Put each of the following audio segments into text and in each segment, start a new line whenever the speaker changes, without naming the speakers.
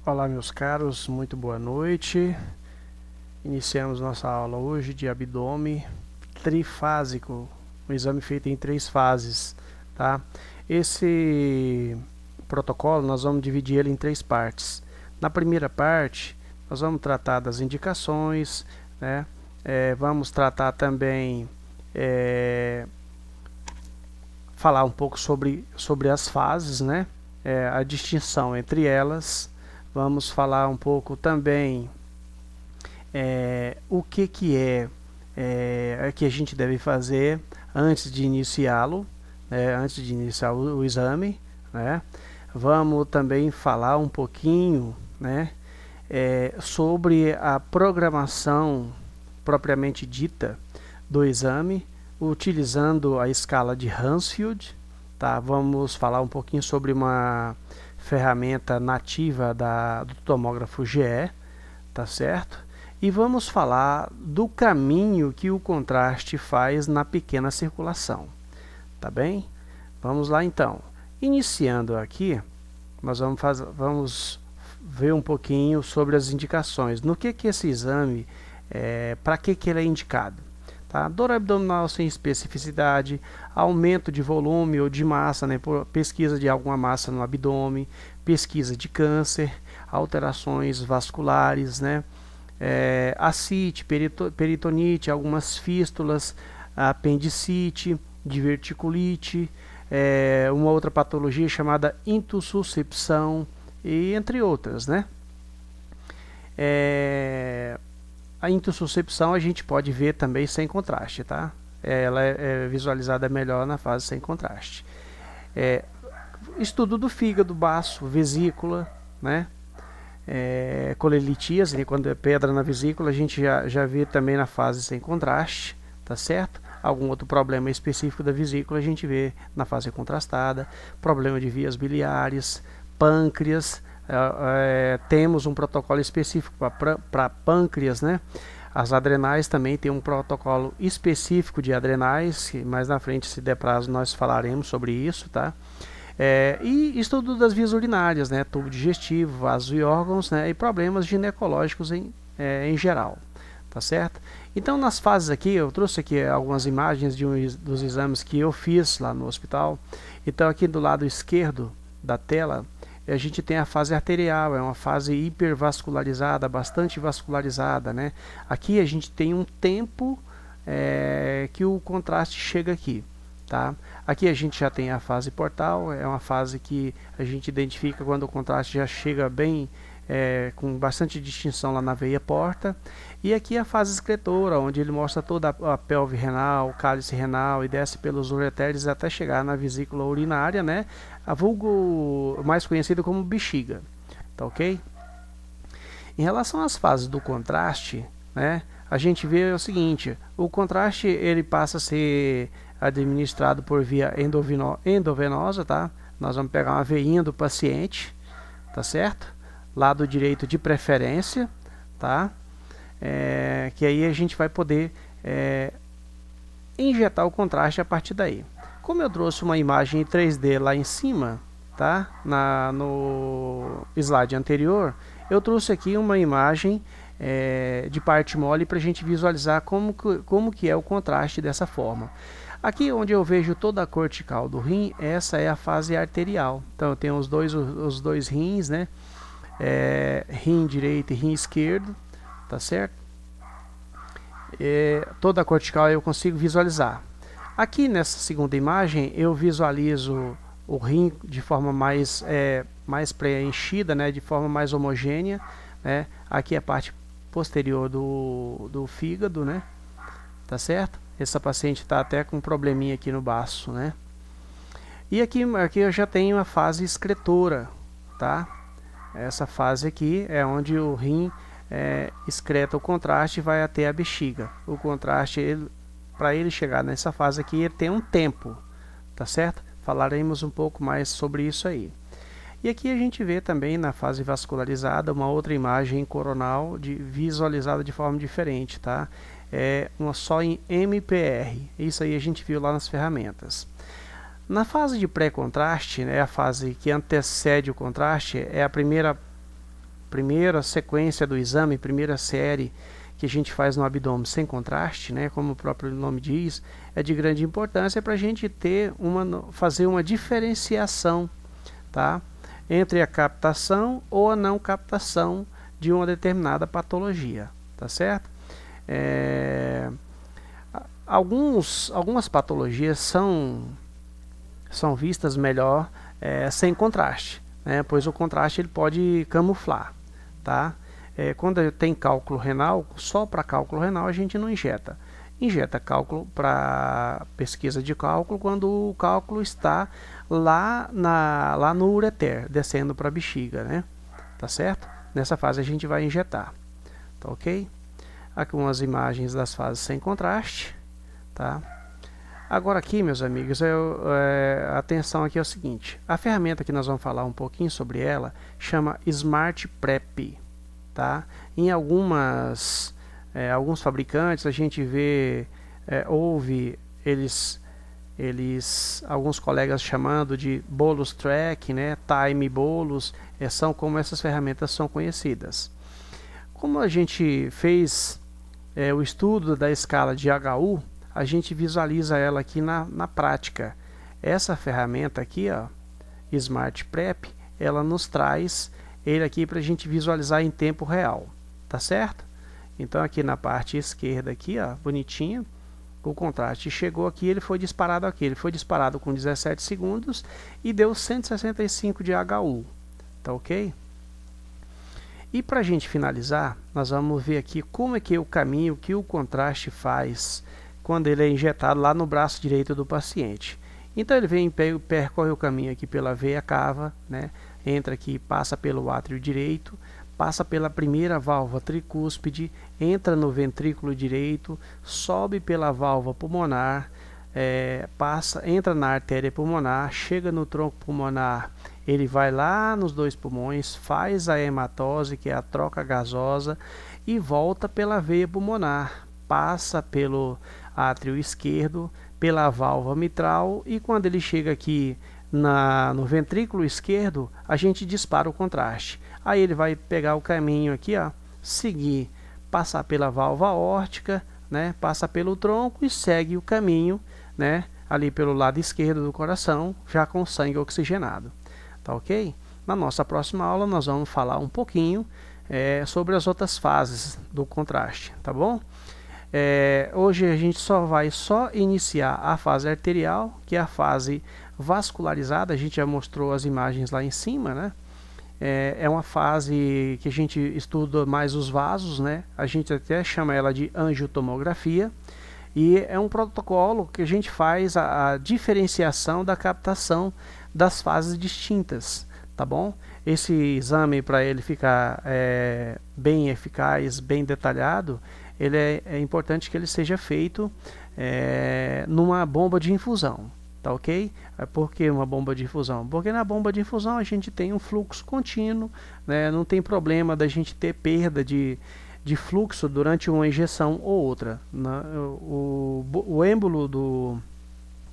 Olá, meus caros, muito boa noite. Iniciamos nossa aula hoje de abdômen trifásico, um exame feito em 3 fases, tá? Esse protocolo nós vamos dividir ele em 3 partes. Na primeira parte, nós vamos tratar das indicações, né? Vamos tratar também, falar um pouco sobre as fases, né? A distinção entre elas. Vamos falar um pouco também o que que a gente deve fazer antes de iniciá-lo, antes de iniciar o exame, né? Vamos também falar um pouquinho, né, sobre a programação propriamente dita do exame, utilizando a escala de Hansfield, tá? Vamos falar um pouquinho sobre uma ferramenta nativa do tomógrafo GE, tá certo? E vamos falar do caminho que o contraste faz na pequena circulação, tá bem? Vamos lá então. Iniciando aqui, nós vamos ver um pouquinho sobre as indicações. No que esse exame, para que ele é indicado? Tá? Dor abdominal sem especificidade, aumento de volume ou de massa, né, por pesquisa de alguma massa no abdômen, pesquisa de câncer, alterações vasculares, né, ascite, peritonite, algumas fístulas, apendicite, diverticulite, uma outra patologia chamada intussuscepção, e entre outras, né? A intussuscepção a gente pode ver também sem contraste, tá? Ela é visualizada melhor na fase sem contraste. Estudo do fígado, baço, vesícula, né? Colelitíase, quando é pedra na vesícula, a gente já vê também na fase sem contraste, tá certo? Algum outro problema específico da vesícula a gente vê na fase contrastada, problema de vias biliares, pâncreas, temos um protocolo específico para pâncreas, né? As adrenais também tem um protocolo específico de adrenais, que mais na frente, se der prazo, nós falaremos sobre isso, tá? E estudo das vias urinárias, né? Tubo digestivo, vasos e órgãos, né? E problemas ginecológicos em geral, tá certo? Então, nas fases aqui, eu trouxe aqui algumas imagens dos exames que eu fiz lá no hospital. Então, aqui do lado esquerdo da tela, a gente tem a fase arterial, é uma fase hipervascularizada, bastante vascularizada, né? Aqui a gente tem um tempo que o contraste chega aqui, tá? Aqui a gente já tem a fase portal, é uma fase que a gente identifica quando o contraste já chega bem, com bastante distinção lá na veia porta. E aqui a fase excretora, onde ele mostra toda a pelve renal, o cálice renal e desce pelos ureteres até chegar na vesícula urinária, né? A vulgo mais conhecido como bexiga, tá ok? Em relação às fases do contraste, né, a gente vê o seguinte: o contraste ele passa a ser administrado por via endovenosa, tá? Nós vamos pegar uma veinha do paciente, tá certo? Lado direito de preferência, tá? Que aí a gente vai poder injetar o contraste a partir daí. Como eu trouxe uma imagem em 3D lá em cima, tá? No slide anterior, eu trouxe aqui uma imagem de parte mole para a gente visualizar como que é o contraste dessa forma. Aqui onde eu vejo toda a cortical do rim, essa é a fase arterial. Então eu tenho os dois rins, né? Rim direito e rim esquerdo, tá certo? Toda a cortical eu consigo visualizar. Aqui nessa segunda imagem eu visualizo o rim de forma mais preenchida, né, de forma mais homogênea, né? Aqui é a parte posterior do fígado, né? Tá certo? Essa paciente está até com um probleminha aqui no baço, né? E aqui eu já tenho a fase excretora, tá? Essa fase aqui é onde o rim excreta o contraste e vai até a bexiga. O contraste, para ele chegar nessa fase aqui, ele tem um tempo, tá certo? Falaremos um pouco mais sobre isso aí. E aqui a gente vê também na fase vascularizada uma outra imagem coronal visualizada de forma diferente, tá? Uma só em MPR. Isso aí a gente viu lá nas ferramentas. Na fase de pré-contraste, né, a fase que antecede o contraste, é a primeira primeira sequência do exame, primeira série que a gente faz no abdômen sem contraste, né, como o próprio nome diz, é de grande importância para a gente fazer uma diferenciação, tá, entre a captação ou a não captação de uma determinada patologia, tá certo? Algumas patologias são vistas melhor sem contraste, né, pois o contraste ele pode camuflar, tá? Quando tem cálculo renal, só para cálculo renal a gente não injeta. Injeta cálculo para pesquisa de cálculo quando o cálculo está lá no ureter, descendo para a bexiga, né? Tá certo? Nessa fase a gente vai injetar, tá ok? Aqui umas imagens das fases sem contraste, tá? Agora aqui, meus amigos, atenção aqui é o seguinte, a ferramenta que nós vamos falar um pouquinho sobre ela chama Smart Prep, tá? Em alguns fabricantes a gente ouve alguns colegas chamando de Bolus Track, né? Time Bolus, são como essas ferramentas são conhecidas. Como a gente fez o estudo da escala de HU, a gente visualiza ela aqui na prática. Essa ferramenta aqui, ó, Smart Prep, ela nos traz ele aqui para a gente visualizar em tempo real, tá certo? Então aqui na parte esquerda aqui, ó, bonitinho, o contraste chegou aqui, ele foi disparado aqui, ele foi disparado com 17 segundos e deu 165 de HU, tá ok? E para a gente finalizar, nós vamos ver aqui como é que o caminho que o contraste faz quando ele é injetado lá no braço direito do paciente. Então ele percorre o caminho aqui pela veia cava, né? Entra aqui, passa pelo átrio direito, passa pela primeira válvula tricúspide, entra no ventrículo direito, sobe pela válvula pulmonar, entra na artéria pulmonar, chega no tronco pulmonar, ele vai lá nos 2 pulmões, faz a hematose, que é a troca gasosa, e volta pela veia pulmonar, passa pelo átrio esquerdo, pela válvula mitral, e quando ele chega aqui no ventrículo esquerdo, a gente dispara o contraste. Aí ele vai pegar o caminho aqui, ó, seguir, passar pela válvula aórtica, né, passa pelo tronco e segue o caminho, né, ali pelo lado esquerdo do coração, já com sangue oxigenado. Tá ok? Na nossa próxima aula nós vamos falar um pouquinho sobre as outras fases do contraste, tá bom? Hoje a gente vai iniciar a fase arterial, que é a fase vascularizada. A gente já mostrou as imagens lá em cima, né? É uma fase que a gente estuda mais os vasos, né? A gente até chama ela de angiotomografia, e é um protocolo que a gente faz a diferenciação da captação das fases distintas, tá bom? Esse exame, para ele ficar bem eficaz, bem detalhado, ele é importante que ele seja feito numa bomba de infusão, tá ok? Por que uma bomba de infusão? Porque na bomba de infusão a gente tem um fluxo contínuo, né? Não tem problema da gente ter perda de fluxo durante uma injeção ou outra, né? O êmbolo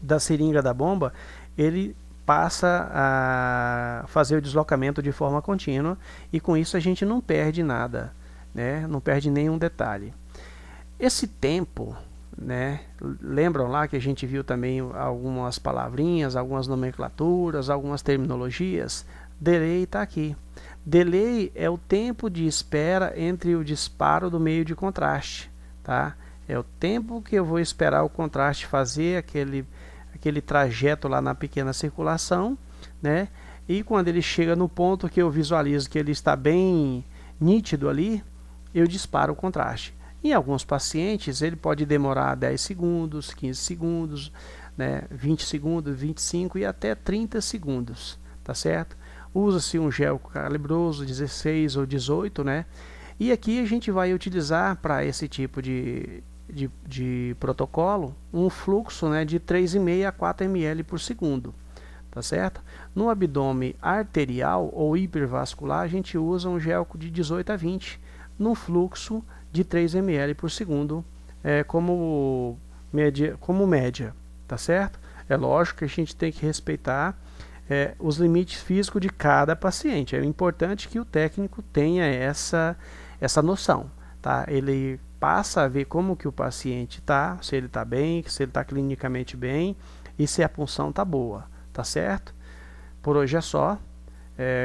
da seringa da bomba, ele passa a fazer o deslocamento de forma contínua, e com isso a gente não perde nada, né? Não perde nenhum detalhe. Esse tempo, né? Lembram lá que a gente viu também algumas palavrinhas, algumas nomenclaturas, algumas terminologias? Delay está aqui. Delay é o tempo de espera entre o disparo do meio de contraste, tá? É o tempo que eu vou esperar o contraste fazer aquele trajeto lá na pequena circulação, né? E quando ele chega no ponto que eu visualizo que ele está bem nítido ali, eu disparo o contraste. Em alguns pacientes ele pode demorar 10 segundos, 15 segundos, né? 20 segundos, 25 e até 30 segundos, tá certo? Usa-se um gel calibroso 16 ou 18, né? E aqui a gente vai utilizar para esse tipo de protocolo um fluxo, né, de 3,5 a 4 ml por segundo, tá certo? No abdômen arterial ou hipervascular a gente usa um gel de 18 a 20 no fluxo de 3 ml por segundo, como média, tá certo? É lógico que a gente tem que respeitar os limites físicos de cada paciente. É importante que o técnico tenha essa noção, tá? Ele passa a ver como que o paciente está, se ele está bem, se ele está clinicamente bem e se a punção está boa, tá certo? Por hoje é só.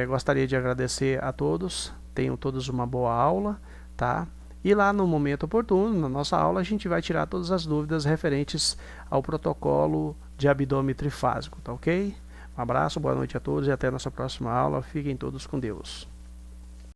Gostaria de agradecer a todos, tenham todos uma boa aula, tá? E lá no momento oportuno, na nossa aula, a gente vai tirar todas as dúvidas referentes ao protocolo de abdômen trifásico, tá ok? Um abraço, boa noite a todos e até a nossa próxima aula. Fiquem todos com Deus.